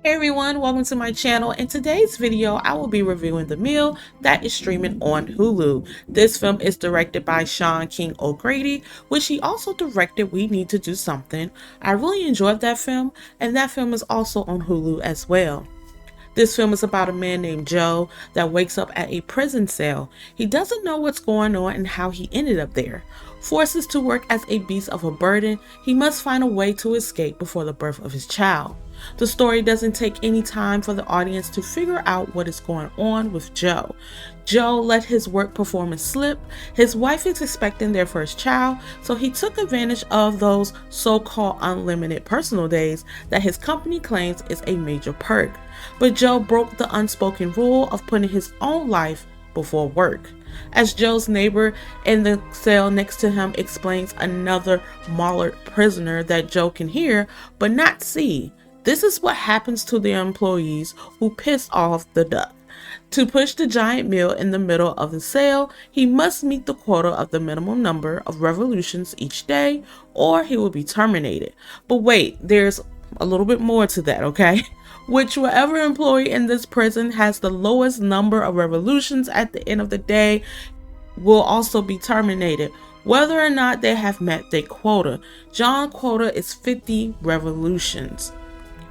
Hey everyone, welcome to my channel. In today's video, I will be reviewing The Meal that is streaming on Hulu. This film is directed by Sean King O'Grady, which he also directed We Need to Do Something. I really enjoyed that film, and that film is also on Hulu as well. This film is about a man named Joe that wakes up at a prison cell. He doesn't know what's going on and how he ended up there. Forced to work as a beast of a burden, he must find a way to escape before the birth of his child. The story doesn't take any time for the audience to figure out what is going on with Joe. Joe let his work performance slip. His wife is expecting their first child, so he took advantage of those so-called unlimited personal days that his company claims is a major perk. But Joe broke the unspoken rule of putting his own life before work. As Joe's neighbor in the cell next to him explains another mauled prisoner that Joe can hear but not see. This is what happens to the employees who pissed off the duck. To push the giant meal in the middle of the cell, he must meet the quota of the minimum number of revolutions each day, or he will be terminated. But wait, there's a little bit more to that, okay? Whichever employee in this prison has the lowest number of revolutions at the end of the day will also be terminated, whether or not they have met their quota. John's quota is 50 revolutions.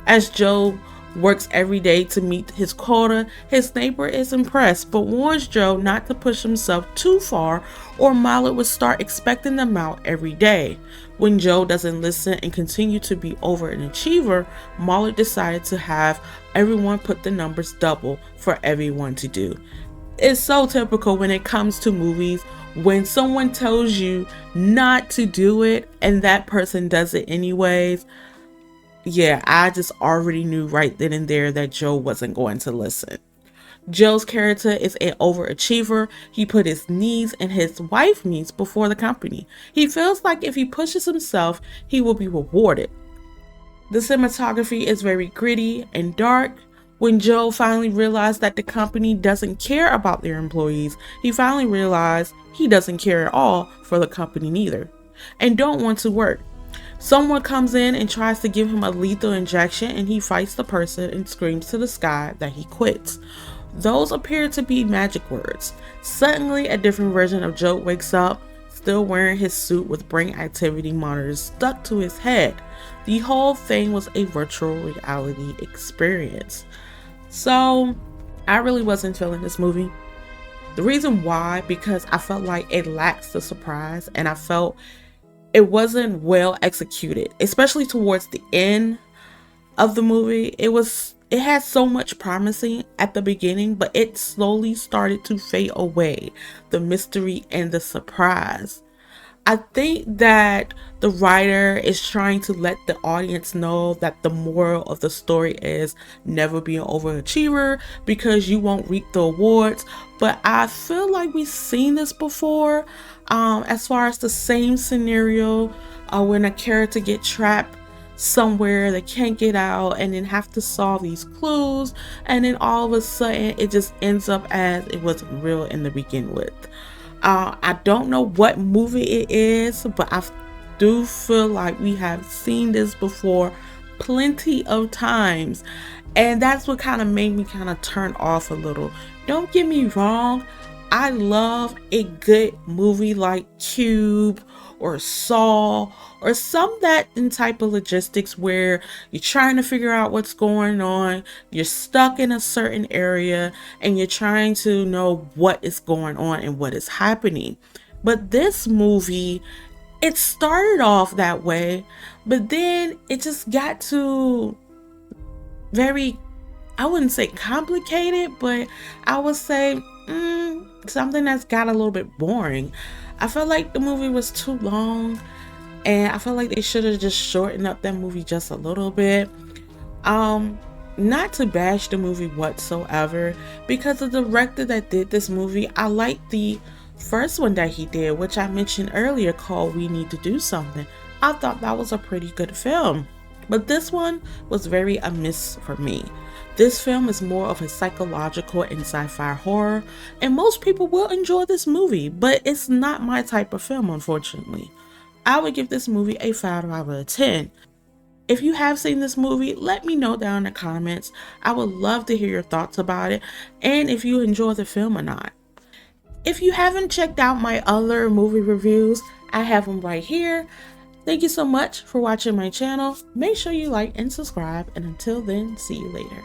As Joe works every day to meet his quota, his neighbor is impressed but warns Joe not to push himself too far or Molly will start expecting them out every day. When Joe doesn't listen and continue to be over an achiever, Molly decided to have everyone put the numbers double for everyone to do. It's so typical when it comes to movies when someone tells you not to do it and that person does it anyways. Yeah, I just already knew right then and there that Joe wasn't going to listen. Joe's character is an overachiever. He put his needs and his wife's needs before the company. He feels like if he pushes himself, he will be rewarded. The cinematography is very gritty and dark. When Joe finally realized that the company doesn't care about their employees, he finally realized he doesn't care at all for the company neither, and don't want to work. Someone comes in and tries to give him a lethal injection and he fights the person and screams to the sky that he quits. Those appear to be magic words. Suddenly, a different version of Joe wakes up, still wearing his suit with brain activity monitors stuck to his head. The whole thing was a virtual reality experience. So, I really wasn't feeling this movie. The reason why, because I felt like it lacks the surprise and I felt it wasn't well executed, especially towards the end of the movie. It had so much promising at the beginning, but it slowly started to fade away, the mystery and the surprise. I think that the writer is trying to let the audience know that the moral of the story is never be an overachiever because you won't reap the awards. But I feel like we've seen this before, as far as the same scenario when a character get trapped somewhere they can't get out and then have to solve these clues, and then all of a sudden it just ends up as it wasn't real in the begin with. I don't know what movie it is, but I do feel like we have seen this before plenty of times, and that's what kind of made me kind of turn off a little. Don't get me wrong, I love a good movie like Cube or Saw or some that in type of logistics where you're trying to figure out what's going on, you're stuck in a certain area and you're trying to know what is going on and what is happening. But this movie, it started off that way, but then it just got to very, I wouldn't say complicated, but I would say something that's got a little bit boring. I felt like the movie was too long, and I felt like they should have just shortened up that movie just a little bit. Not to bash the movie whatsoever, because the director that did this movie, I like the first one that he did, which I mentioned earlier, called We Need to Do Something. I thought that was a pretty good film, but this one was very amiss for me. This film is more of a psychological and sci-fi horror, and most people will enjoy this movie, but it's not my type of film, unfortunately. I would give this movie a 5 out of 10. If you have seen this movie, let me know down in the comments. I would love to hear your thoughts about it and if you enjoy the film or not. If you haven't checked out my other movie reviews, I have them right here. Thank you so much for watching my channel. Make sure you like and subscribe, and until then, see you later.